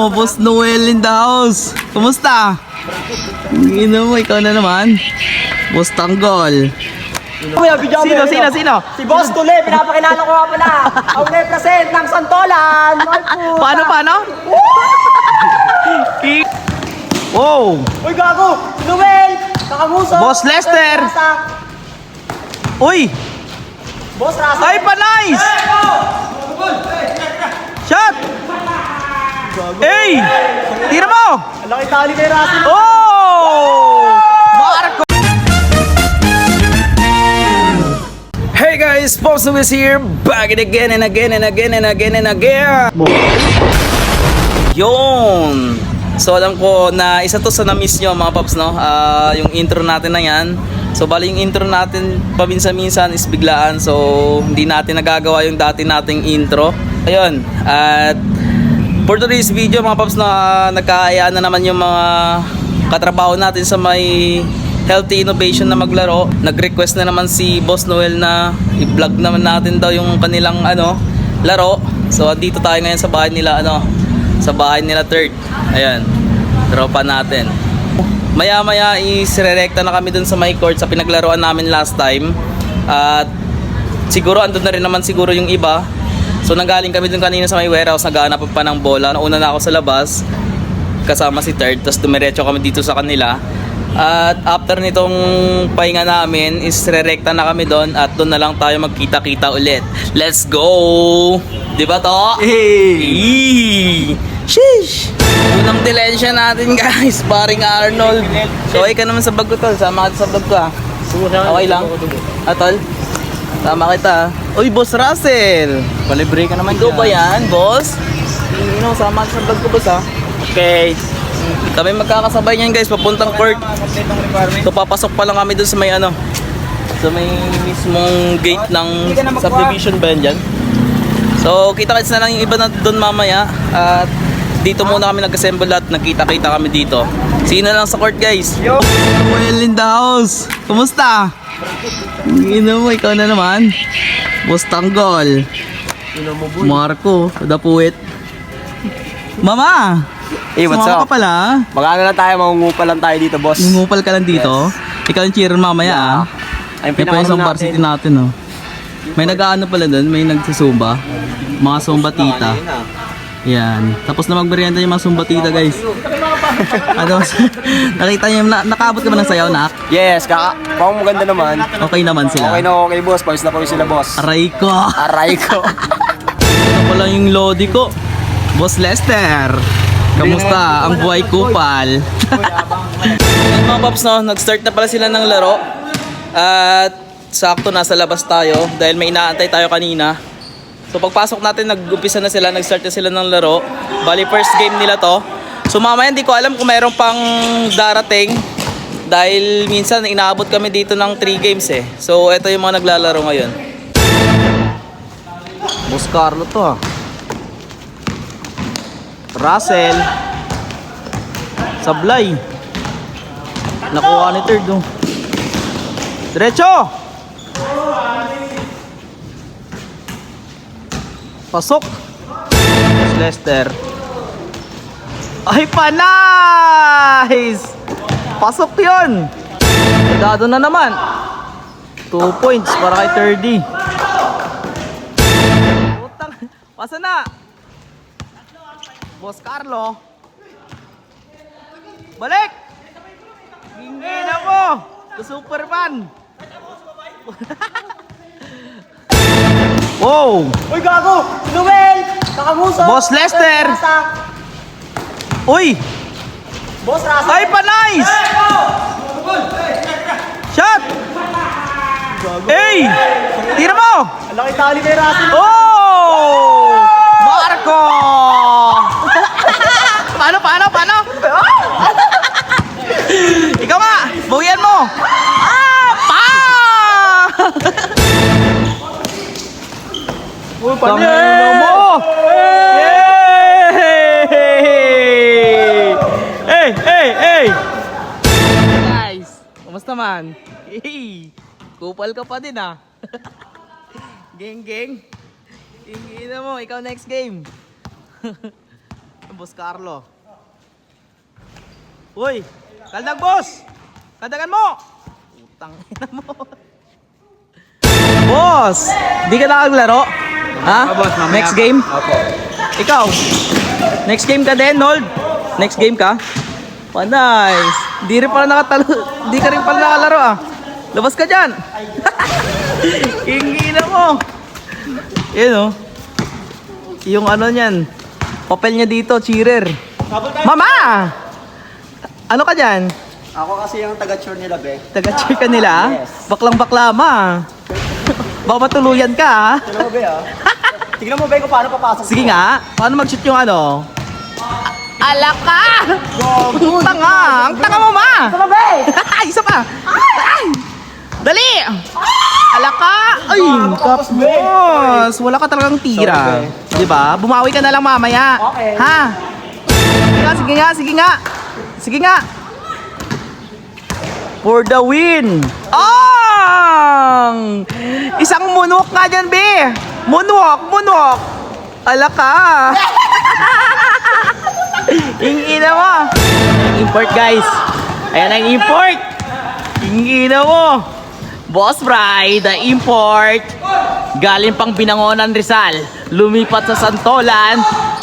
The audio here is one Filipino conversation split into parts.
mo, Boss Noel in the house. Kumusta? Ino mo, ikaw na naman. Boss Tanggol. Sino? Si Boss Tule, pinapakilala ko nga pala. Ang represent ng Santolan. Paano? Wow! Uy, gago! Noel! Kakamuso! Boss Lester! Uy! Boss Rasa! Ay, pa-nice! Shot! Hey! Tira mo! Ang laki tali kay Rasa! Oh! Marco! Hey guys! Pops Lewis here! Back again and again. Yun! So alam ko na isa to sa na-miss nyo mga Pops, no? Yung intro natin na yan. So bali yung intro natin paminsan-minsan is biglaan. So hindi natin nagagawa yung dati nating intro. Ayun. At for today's video mga Pops, na nagkaayaan na naman yung mga katrabaho natin sa may healthy innovation na maglaro. Nag-request na naman si Boss Noel na i-vlog naman natin daw yung kanilang laro. So dito tayo ngayon sa bahay nila sa bahay nila Third. Ayan, tropa natin. Maya-maya is-rerekta na kami dun sa my court sa pinaglaruan namin last time. At siguro andun na rin naman siguro yung iba. So nanggaling kami dun kanina sa may warehouse, naghahanap pa ng bola. Nauna na ako sa labas kasama si Third, tapos dumiretso kami dito sa kanila. At after nitong pahinga namin is rerekta na kami doon at doon na lang tayo magkita-kita ulit. Let's go! Di ba to? Hey! Sheesh! Unang dilensya natin guys, paring Arnold. So ay ka naman sa bag ko tol, sama ka sa bag ko ha. Okay lang? Tol? Tama kita. Uy, Boss Russell! Palibre ka naman. Ikaw ba yan, boss? Sama ka sa bag ko, boss ha. Okay. Kami magkakasabay niyan guys, papuntang court. So papasok pa lang kami dun sa may sa may mismong gate ng subdivision ba yan dyan? So kita-kits na lang yung iba na dun mamaya. At dito muna kami nag-assemble at nagkita-kita kami dito. Sino lang sa court guys? Yo! Noel in the house! Kumusta? Ino mo, ikaw na naman. Boss Tanggol. Marco, the poet. Mama! Hey, what's Sumama up? ka pala. Magkano lang tayo, mangungupal lang tayo dito, boss. Ngupal ka lang dito. Ikaw yung cheerer mamaya Ayun, May pa yung isang varsity natin May nag-aano pala doon, may nagsasumba. Mga sumba tita. Yan. Tapos na magmerienda yung mga sumba tita guys. Nakita niyo, nakaabot ka ba ng sayaw, nak? Yes, pang maganda naman. Okay naman sila. Okay na okay, boss. Pawis na pawis sila, boss. Aray ko. Aray ko. Ito pala yung lodi ko. Boss Lester. Kamusta ang buhay kupal? Yan mga Pops, nag-start na pala sila ng laro. At sakto nasa labas tayo dahil may inaantay tayo kanina. So pagpasok natin, nag-umpisa na sila, nag-start na sila ng laro. Bali first game nila to. So mamaya hindi ko alam kung mayroon pang darating dahil minsan inaabot kami dito ng 3 games So ito yung mga naglalaro ngayon. Boss Carlo to Russell Sablay nakuha ni Third Diretso pasok Lester ay pa-nice pasok yun dado na naman 2 points para kay Thirdy pasa na Boss Carlo. Balik! Gingin ako! The Superman! Wow! Uy, gago! Noel! Kakamuso! Boss Lester! Uy! Boss Rasa! Ay, pa-nice! Shot! Hey! Tira mo! Ang laki tali kay Rasa! Oh! Marco! Paano? Ikaw nga! Bawian mo! Pa! Tangina mo! Hey! Guys, kumusta man? Hey! Kupal ka pa din Geng. Tingin mo, ikaw next game. Boss Carlo. Uy! Kaldag, boss! Kaldagan mo! Utang ina mo. Boss! Di ka nakaglaro? Ha? boss, mamaya Next pa. game? Opo. Ikaw? Next game ka din, Nold? Next game ka? Oh, nice. Di rin pala nakatalo. Di ka rin pala nakalaro ah. Labas ka dyan. Ingina mo. Yun oh. Yung ano niyan. Papel niya dito, cheerer. Mama! Ano ka dyan? Ako kasi yung taga-chore nila, be. Taga-cheer ka nila? Yes. Baklang-bakla ma. Baka matuluyan ka ah. Tignan mo, be, ah. Tignan mo, be, kung paano papasok. Sige nga, paano mag-shoot yung ano? Alak ka! Ang tanga! Ang tanga mo, ma! Tignan mo, be! Isa pa! Ay! Dali! Alak ka! Ay! Tapos, be. Boss! Wala ka talagang tira. Sorry, Di ba? Bumawi ka na lang mamaya. Okay. Ha? Sige nga, sige nga, sige nga! Sige nga! For the win! Ang! Isang munok nga dyan, be! Munok! Munok! Alak ka! Ingina mo! Import, guys! Ayan ang import! Ingina mo! Boss Bry, the import! Galing pang Binangonan, Rizal, lumipat sa Santolan,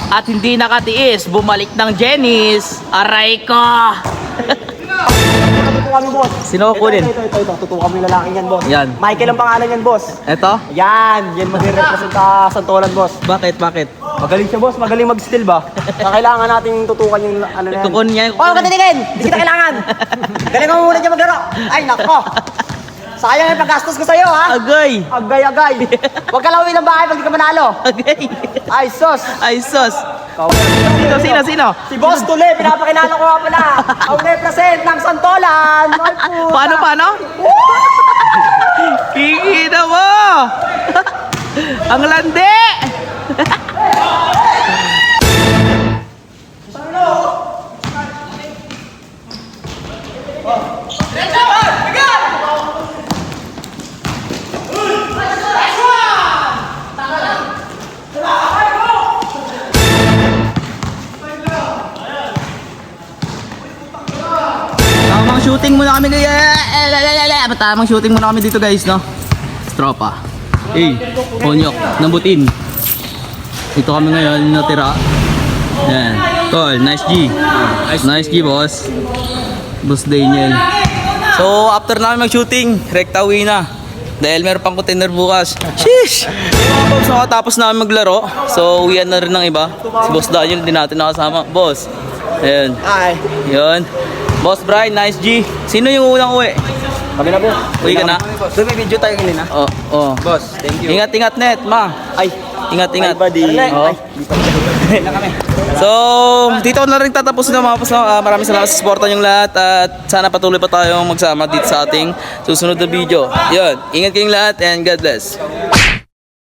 at hindi nakatiis, bumalik ng Jenny's. Aray ko! Tutukan mo, boss. Sino kukunin? Ito. Tutukan mo yung lalaking yan, boss. Yan. Michael ang pangalan yan, boss. Eto? Yan magre-represent sa Santolan, boss. Bakit? Bakit? Magaling siya, boss. Magaling mag-steal ba? Kaya kailangan nating tutukan yung ano na yan. Kukunin niya. Oh, katinigin! Hindi kita kailangan! Galing mo muna dyan maglaro! Ay, nako! Sayang yung paggastos ko sa'yo, ha? Agay! Agay! Huwag ka lawin ng bahay pag di ka manalo! Agay! Ay, sos! Ay, sus! Sino, Sino? Si Boss Tule, pinapakilala ko nga pala! Ang represent ng Santolan! Ay, puta. Paano? Kikita mo! Ang landi! Tamang shooting muna kami Tamang shooting muna kami dito, guys, no? Tropa. Onyok, nambutin. Dito kami ngayon natira. Yan. Tol, nice G. Nice G, boss. Boss Daniel. So, after namin mag-shooting, rekta uwi na. Dahil meron pang container bukas. Sheesh! Mga boss, nakatapos namin maglaro. So, uwian na rin ng iba. Si Boss Daniel, hindi natin nakasama. Boss. Ayan. Ay, Yun. Boss Brian, nice G. Sino yung unang uwi? kami na, boss. Uwi ka na? Doon may video tayo kanina. Oh. Boss, thank you. Ingat, net, ma. Ay, Ingat. buddy. Oo. So, dito ko na rin tatapusin ng mga boss. Maraming salamat sa suporta niyong lahat at sana patuloy pa tayong magsama dito sa ating susunod na video. Yun, ingat kayong lahat and God bless.